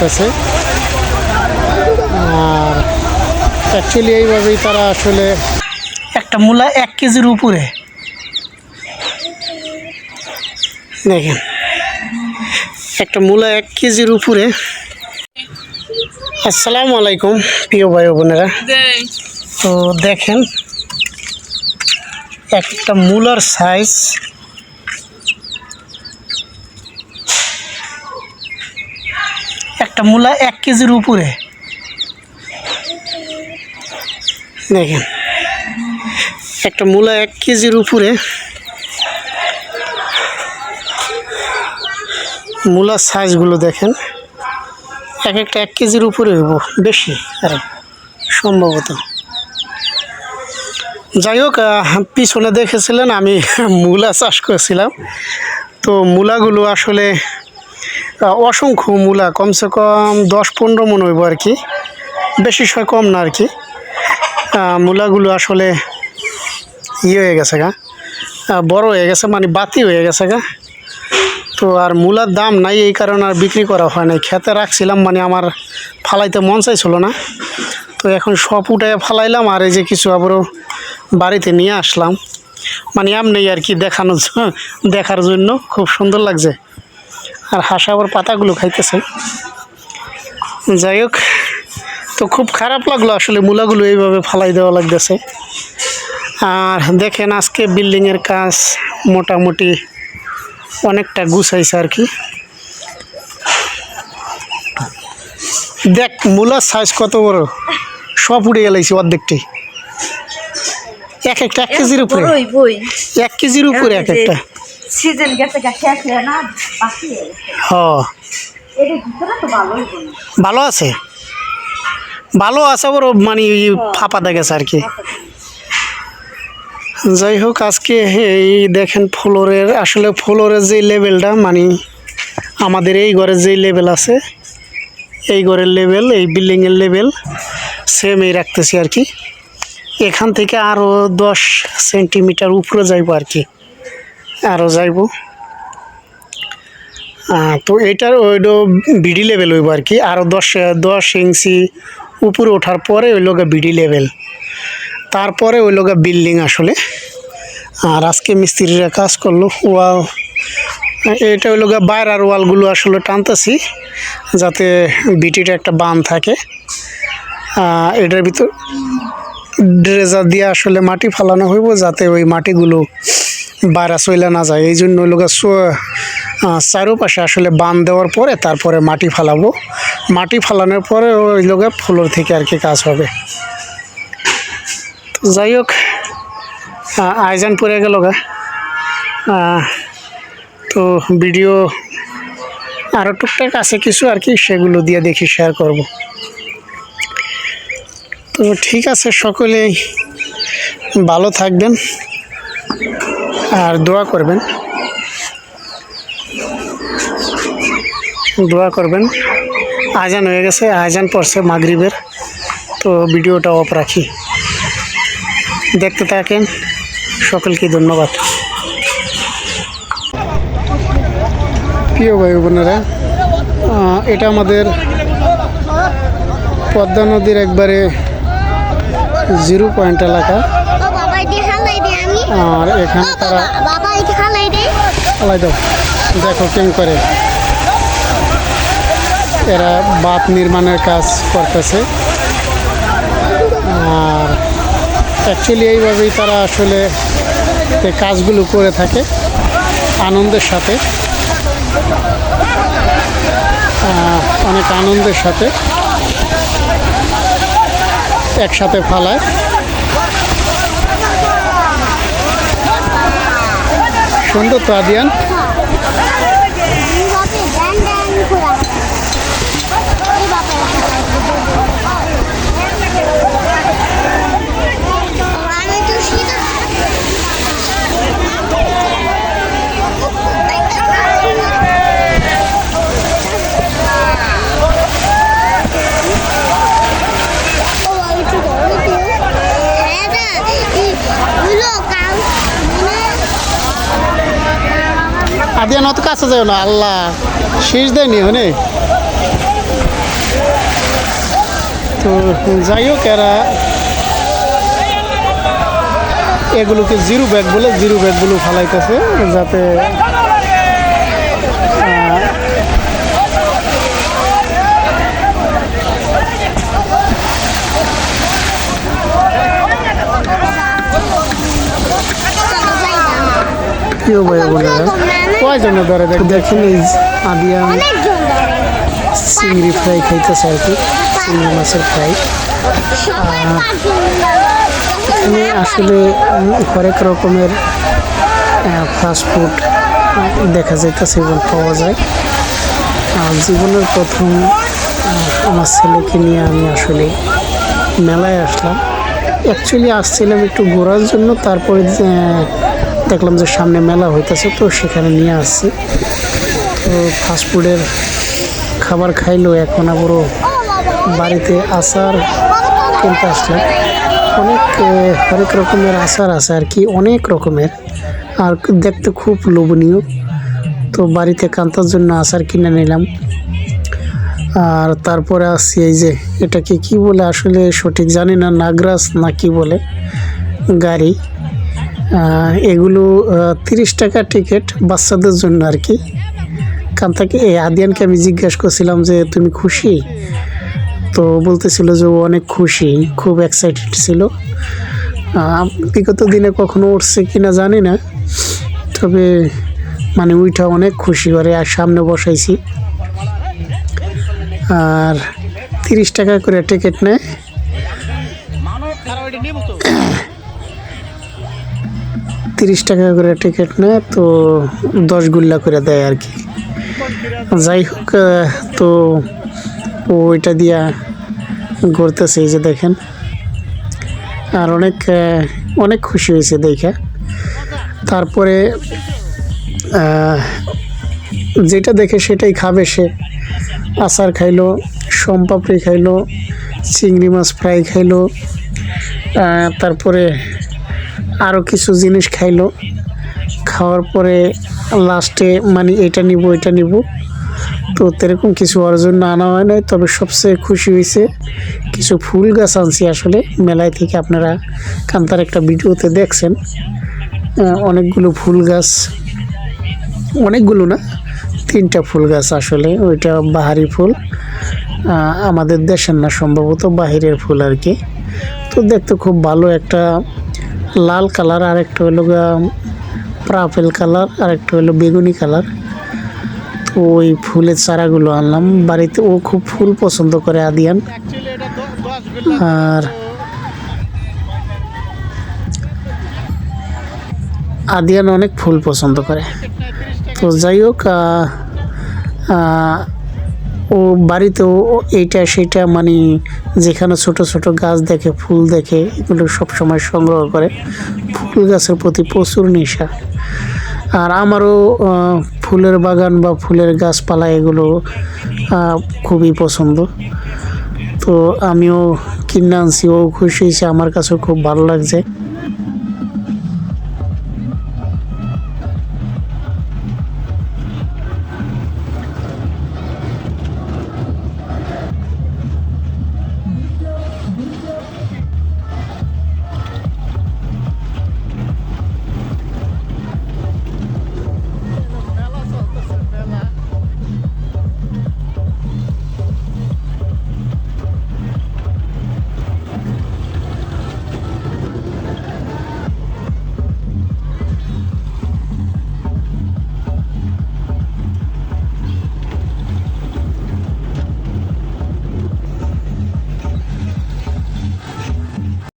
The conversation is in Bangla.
করতেছে। আর অ্যাকচুয়ালি এইভাবেই তারা আসলে একটা মূলা 1 কেজির উপরে, দেখেন একটা মূলা 1 কেজির উপরে। আসসালামু আলাইকুম প্রিয় ভাই বোনেরা, তো দেখেন একটা মূলার সাইজ একটা মূলা 1 কেজির উপরে, দেখেন একটা মূলা 1 কেজির উপরে। মূলার সাইজগুলো দেখেন, একটা 1 কেজির উপরে হইব, বেশি আরে সম্ভবত। যাই হোক, পিছনে দেখেছিলেন আমি মূলা চাষ করেছিলাম। তো মূলাগুলো আসলে অসংখ্য মূলা, কমসে কম 10-15 মণ হইব আর কি, বেশি সময় কম না আর কি। মূলাগুলো আসলে হয়ে গেছে গা, বড় হয়ে গেছে, মানে বাতি হয়ে গেছে গা। তো আর মূলার দাম নাই, এই কারণে আর বিক্রি করা হয় নাই। খেতে রাখছিলাম, মানে আমার ফালাইতে মন চাইছিল না, তো এখন সব উঠায় ফালাইলাম। আর এই যে কিছু আবারও বাড়িতে নিয়ে আসলাম, মানে এমনি আর কি দেখার জন্য। খুব সুন্দর লাগছে, আর হাঁস আবার পাতাগুলো খাইতেছে। যাই হোক, তো খুব খারাপ লাগলো আসলে মূলাগুলো এইভাবে ফালাই দেওয়া লাগতেছে। আর দেখেন আজকে বিল্ডিংয়ের কাজ মোটামুটি অনেকটা গুছাইছে আর কি। দেখ মূলার সাইজ কত বড়, সব উড়ে গেলাইছি অর্ধেকটি। একটা 1 কেজির উপরে, 1 কেজির উপরে এক একটা। ভালো আছে, ভালো আছে বড়, মানে ফাঁপা দেখেছে আর কি। যাই হোক, আজকে এই দেখেন ফ্লোরের, আসলে ফ্লোরের যে লেভেলটা, মানে আমাদের এই ঘরের যেই লেভেল আছে, এই ঘরের লেভেল, এই বিল্ডিংয়ের লেভেল সেমই রাখতেছি আর কি। এখান থেকে আরও 10 সেন্টিমিটার উপরে যাইব আর কি, আরও যাইব। তো এইটার ওইটা বিডি লেভেল হইব আর কি। আরও 10 ইঞ্চি উপরে ওঠার পরে ওই লোক বিডি লেভেল, তারপরে ওই লোক বিল্ডিং আসলে। আর আজকে মিস্ত্রিরা কাজ করলো ওয়াল, এটা ওই লোক বাইরের ওয়ালগুলো আসলে টানতেছি যাতে বিটিটা একটা বান থাকে। এটার ভিতর ড্রেজার দিয়ে আসলে মাটি ফালানো হইব, যাতে ওই মাটিগুলো বাইরে চলে না যায়। এই জন্য ওই লোক চারোপাশে আসলে বান দেওয়ার পরে তারপরে মাটি ফালাবো। মাটি ফালানোর পরে ওই লোকের ফ্লোর থেকে আর কি কাজ হবে। তো যাই হোক, আয়োজন পড়ে গেল গা। তো ভিডিও আরও টুকটাক আছে কিছু আর কি, সেগুলো দিয়ে দেখি শেয়ার করব। তো ঠিক আছে, সকলেই ভালো থাকবেন আর দোয়া করবেন, আজান হয়ে গেছে, আজান পড়ছে মাগরিবের। তো ভিডিওটা অফ রাখি, দেখতে থাকেন। সকলকে ধন্যবাদ। প্রিয় ভাই বোনেরা, এটা আমাদের পদ্মা নদীর একবারে 0 পয়েন্ট এলাকা। আর এখানে তারা দেখো কেমন করে এরা বাঁধ নির্মাণের কাজ করতেছে। আর অ্যাকচুয়ালি এইভাবেই তারা আসলে কাজগুলো করে থাকে আনন্দের সাথে, অনেক আনন্দের সাথে একসাথে ফালায়। সুন্দর তো আদিয়ান। আদিয়ান অত কাছে যাও না, আল্লাহ শেষ দেয়নি হনে। তো যাই হোক, এরা এগুলোকে জিরো ব্যাগ বলে, জিরো ব্যাগগুলো ফালাইতেছে যাতে কেউ ভাই বলে কয়জনে ধরে দেখেন। এই আদিয়া চিংড়ি ফ্রাই খাইতেছে আর কি, চিংড়ি মাছের ফ্রাই। এখানে আসলে হরেক রকমের ফাস্টফুড দেখা যাইতেছে এবং পাওয়া যায়। জীবনের প্রথম আমার ছেলেকে নিয়ে আমি আসলে মেলায় আসলাম। অ্যাকচুয়ালি আসছিলাম একটু ঘোরার জন্য, তারপরে দেখলাম যে সামনে মেলা হইতেছে, তো সেখানে নিয়ে আসছি। তো ফাস্টফুডের খাবার খাইলো, এখন আবারও বাড়িতে আচার কিনতে আসলাম। হরেক রকমের আচার আছে আর কি, অনেক রকমের, আর দেখতে খুব লোভনীয়। তো বাড়িতে কান্তার জন্য আচার কিনে নিলাম। আর তারপরে আসছি এই যে, এটাকে কি বলে আসলে সঠিক জানি না, নাগরাজ না কি বলে গাড়ি। এগুলো 30 টাকা টিকিট বাচ্চাদের জন্য আর কি। কান্তাকে আদিয়ানকে আমি জিজ্ঞাসা করছিলাম যে তুমি খুশি? তো বলতেছিল যে ও অনেক খুশি, খুব এক্সাইটেড ছিল। বিগত দিনে কখনো উঠছে কিনা জানি না, তবে মানে ওইটা অনেক খুশি করে। আর সামনে বসাইছি, আর 30 টাকা করে টিকিট নেয়। 30 টাকা করে টিকিট নেয়, তো 10 গুল্লা করে দেয় আর কি। যাই হোক, তো ওইটা দিয়া ঘুরতেছে, এই যে দেখেন। আর অনেক খুশি হয়েছে দেখে। তারপরে যেটা দেখে সেটাই খাবে সে। আচার খাইলো, সোমপাপড়ি খাইলো, চিংড়ি মাছ ফ্রাই খাইলো, তারপরে আরও কিছু জিনিস খাইলো। খাওয়ার পরে লাস্টে মানে এটা নিব। তো এরকম কিছু ওর জন্য আনা হয় নাই, তবে সবচেয়ে খুশি হয়েছে কিছু ফুল গাছ আনছি আসলে মেলায় থেকে। আপনারা কান্তার একটা ভিডিওতে দেখছেন অনেকগুলো ফুল গাছ, অনেকগুলো না, 3টা ফুল গাছ আসলে। ওইটা বাহারি ফুল, আমাদের দেশের না, সম্ভবত বাহিরের ফুল আর কি। তো দেখতে খুব ভালো, একটা লাল কালার, আর একটা হলো পার্পল কালার, আর একটা হলো বেগুনি কালার। তো ওই ফুলের চারাগুলো আনলাম বাড়িতে। ও খুব ফুল পছন্দ করে আদিয়ান, আর আদিয়ান অনেক ফুল পছন্দ করে। তো যাই হোক, ও বাড়িতেও এইটা সেটা মানে যেখানে ছোট ছোট গাছ দেখে, ফুল দেখে, এগুলো সবসময় সংগ্রহ করে। ফুল গাছের প্রতি প্রচুর নেশা। আর আমারও ফুলের বাগান বা ফুলের গাছপালা এগুলো খুবই পছন্দ। তো আমিও কিনে আনছি, ও খুশি হয়েছে, আমার কাছেও খুব ভালো লাগছে।